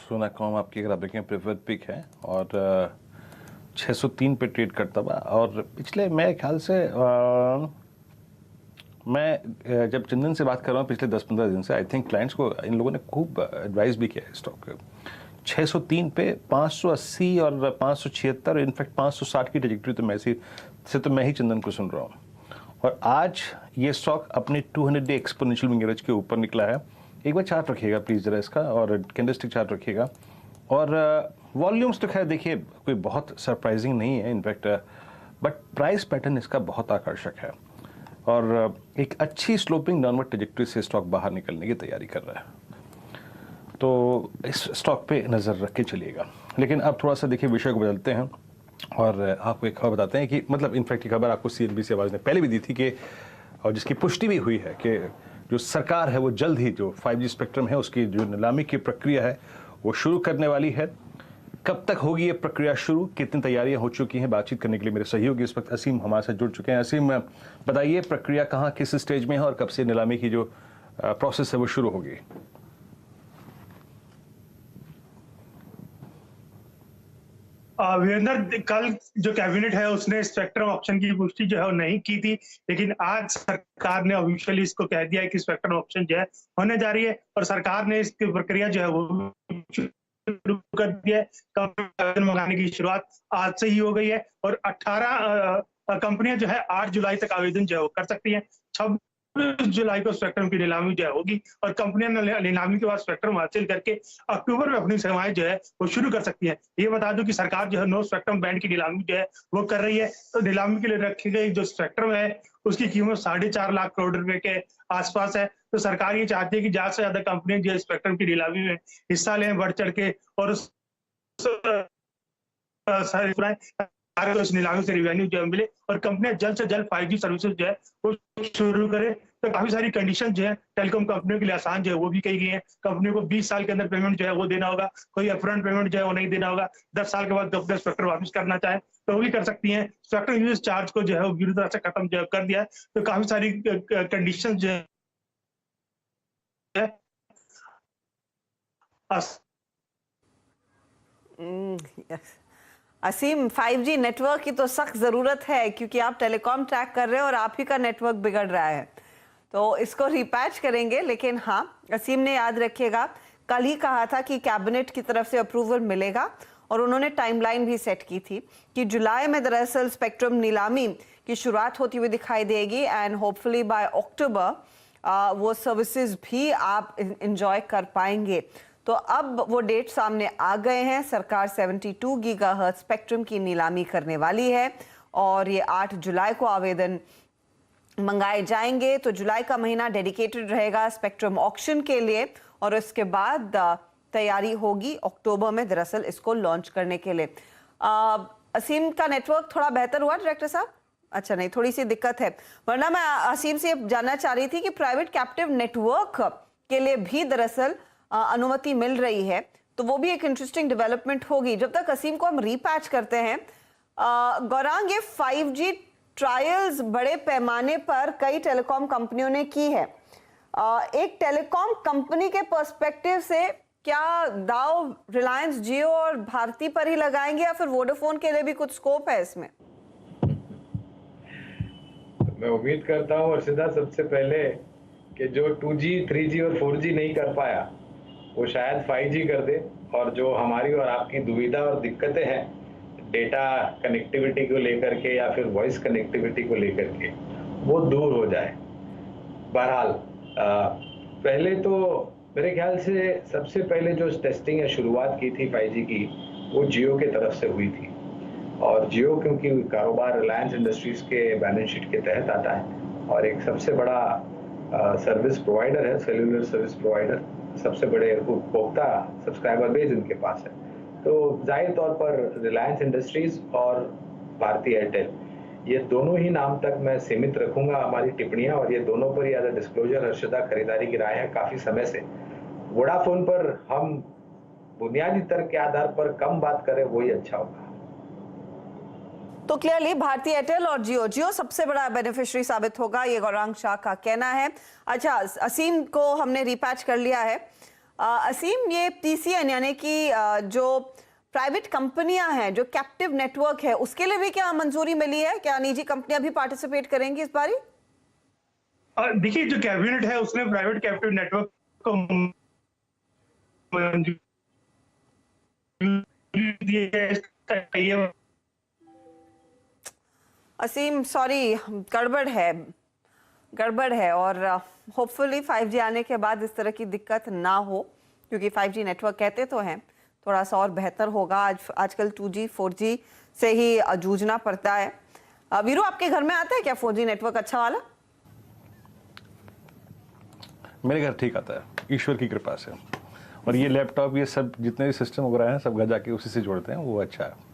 सोनाकॉम आपकी अगर आप देखें प्रेफर्ड पिक है और 603 पे ट्रेड करता हुआ। और पिछले मेरे ख्याल से मैं जब चंदन से बात कर रहा हूँ पिछले 10-15 दिन से, आई थिंक क्लाइंट्स को इन लोगों ने खूब एडवाइस भी किया है स्टॉक 603 पे 580 और 576 और इनफैक्ट 560 की ट्रैजेक्टरी तो मैं ही चंदन को सुन रहा हूँ। और आज ये स्टॉक अपने 200 डे एक्सपोनेंशियल मूविंग एवरेज के ऊपर निकला है। एक बार चार्ट रखिएगा प्लीज़ ज़रा इसका, और कैंडलस्टिक चार्ट रखिएगा। और वॉल्यूम्स तो खैर देखिए कोई बहुत सरप्राइजिंग नहीं है इनफैक्ट, बट प्राइस पैटर्न इसका बहुत आकर्षक है और एक अच्छी स्लोपिंग डाउनवर्ड ट्रैजेक्टरी से स्टॉक बाहर निकलने की तैयारी कर रहा है। तो इस स्टॉक पे नज़र रख के चलिएगा। लेकिन अब थोड़ा सा देखिए विषय को बदलते हैं और आपको एक खबर बताते हैं कि मतलब इनफैक्ट ये खबर आपको CNBC आवाज़ ने पहले भी दी थी कि, और जिसकी पुष्टि भी हुई है कि जो सरकार है वो जल्द ही जो 5G स्पेक्ट्रम है उसकी जो नीलामी की प्रक्रिया है वो शुरू करने वाली है। कब तक होगी ये प्रक्रिया शुरू, कितनी तैयारियां हो चुकी हैं, बातचीत करने के लिए मेरे सहयोगी इस वक्त असीम हमारे साथ जुड़ चुके हैं। असीम, बताइए प्रक्रिया कहाँ किस स्टेज में है और कब से नीलामी की जो प्रोसेस है वो शुरू होगी? वीरेंद्र, कल जो कैबिनेट है उसने स्पेक्ट्रम ऑप्शन की पुष्टि जो है वो नहीं की थी, लेकिन आज सरकार ने ऑफिशियली इसको कह दिया है कि स्पेक्ट्रम ऑप्शन जो है होने जा रही है और सरकार ने इसकी प्रक्रिया जो है वो शुरू कर दी है। कंपनी मंगाने की शुरुआत आज से ही हो गई है और 18 कंपनियां जो है 8 जुलाई तक आवेदन जो है वो कर सकती हैं। 26 जुलाई को स्पेक्ट्रम की नीलामी जो है होगी और कंपनियां नीलामी के बाद स्पेक्ट्रम हासिल करके अक्टूबर में अपनी सेवाएं जो है वो शुरू कर सकती है। ये बता दूं कि सरकार जो है नो स्पेक्ट्रम बैंड की नीलामी जो है वो कर रही है। तो नीलामी के लिए रखी गई जो स्पेक्ट्रम है उसकी कीमत 4.5 लाख करोड़ रुपए के आसपास है। तो सरकार ये चाहती है कि ज्यादा से ज्यादा कंपनियां जो स्पेक्ट्रम की नीलामी में हिस्सा लें बढ़ चढ़ के और उस नीलामी से रेवेन्यू जो मिले और कंपनियां जल्द से जल्द 5G सर्विसेज जो है वो शुरू करे। तो काफी सारी कंडीशन जो है टेलीकॉम कंपनियों के लिए आसान जो है वो भी कही गई है। कंपनियों को 20 साल के अंदर पेमेंट जो है वो देना होगा, कोई अपफ्रंट पेमेंट जो है वो नहीं देना होगा। 10 साल के बाद अपने स्पेक्ट्रम वापस करना चाहे तो वो भी कर सकती हैं। स्पेक्ट्रम यूज चार्ज को जो है वो पूरी तरह से खत्म जो कर दिया है। तो काफी सारी कंडीशन जो है असीम, 5G नेटवर्क की तो सख्त ज़रूरत है क्योंकि आप टेलीकॉम ट्रैक कर रहे हो और आप ही का नेटवर्क बिगड़ रहा है, तो इसको रिपैच करेंगे। लेकिन हाँ, असीम ने याद रखिएगा कल ही कहा था कि कैबिनेट की तरफ से अप्रूवल मिलेगा और उन्होंने टाइमलाइन भी सेट की थी कि जुलाई में दरअसल स्पेक्ट्रम नीलामी की शुरुआत होती हुई दिखाई देगी एंड होपफुली बाय अक्टूबर वो सर्विसेज भी आप इंजॉय कर पाएंगे। तो अब वो डेट सामने आ गए हैं। सरकार 72 गीगाहर्ट्ज स्पेक्ट्रम की नीलामी करने वाली है और ये 8 जुलाई को आवेदन मंगाए जाएंगे। तो जुलाई का महीना डेडिकेटेड रहेगा स्पेक्ट्रम ऑक्शन के लिए और उसके बाद तैयारी होगी अक्टूबर में दरअसल इसको लॉन्च करने के लिए। असीम का नेटवर्क थोड़ा बेहतर हुआ डायरेक्टर साहब? अच्छा, नहीं, थोड़ी सी दिक्कत है, वरना मैं असीम से जानना चाह रही थी कि प्राइवेट कैप्टिव नेटवर्क के लिए भी दरअसल अनुमति मिल रही है, तो वो भी एक इंटरेस्टिंग डेवलपमेंट होगी। जब तक असीम को हम रीपैच करते हैं, गौरांग, ये 5G ट्रायल्स बड़े पैमाने पर कई टेलीकॉम कंपनियों ने की है। एक टेलीकॉम कंपनी के पर्सपेक्टिव से क्या दाव रिलायंस जियो और भारती पर ही लगाएंगे या फिर वोडाफोन के लिए भी कुछ स्कोप है इसमें? मैं उम्मीद करता हूँ अर्शिदा, सबसे पहले कि जो 2G, 3G और 4G नहीं कर पाया वो शायद 5G कर दे और जो हमारी और आपकी दुविधा और दिक्कतें हैं डेटा कनेक्टिविटी को लेकर के या फिर वॉइस कनेक्टिविटी को लेकर के वो दूर हो जाए। बहरहाल पहले तो मेरे ख्याल से सबसे पहले जो टेस्टिंग या शुरुआत की थी 5G की वो जियो की तरफ से हुई थी और जियो क्योंकि कारोबार रिलायंस इंडस्ट्रीज के बैलेंस शीट के तहत आता है और एक सबसे बड़ा सर्विस प्रोवाइडर है, सेल्यूलर सर्विस प्रोवाइडर, सबसे बड़े उपभोक्ता सब्सक्राइबर बेस इनके पास है। तो जाहिर तौर पर रिलायंस इंडस्ट्रीज और भारती एयरटेल ये दोनों ही नाम तक मैं सीमित रखूंगा हमारी टिप्पणियां और ये दोनों पर ही एज अ डिस्क्लोजर अर्शिदा खरीदारी की राय है काफी समय से। वोडाफोन पर हम बुनियादी तर्क के आधार पर कम बात करें वही अच्छा होगा। तो क्लियरली भारती एयरटेल और जियो सबसे बड़ा बेनिफिशियरी साबित होगा, ये गौरांग शाह का कहना है। अच्छा, असीम को हमने रिपैच कर लिया है। असीम, ये TCN यानी कि जो प्राइवेट कंपनियां हैं, जो कैप्टिव नेटवर्क है, उसके लिए भी क्या मंजूरी मिली है? क्या निजी कंपनियां भी पार्टिसिपेट करेंगी इस बारी? देखिए, जो कैबिनेट है उसने प्राइवेट कैप्टिव नेटवर्क को मंजूरी दी है। असीम सॉरी, गड़बड़ है और होपफुली 5G आने के बाद इस तरह की दिक्कत ना हो, क्योंकि 5G नेटवर्क कहते तो हैं थोड़ा सा और बेहतर होगा। आजकल 2G 4G से ही जूझना पड़ता है। वीरू, आपके घर में आता है क्या 4G नेटवर्क अच्छा वाला? मेरे घर ठीक आता है, ईश्वर की कृपा से। और ये लैपटॉप, ये सब जितने भी सिस्टम वगैरह हैं, सब घर जाके उसी से जोड़ते हैं, वो अच्छा है।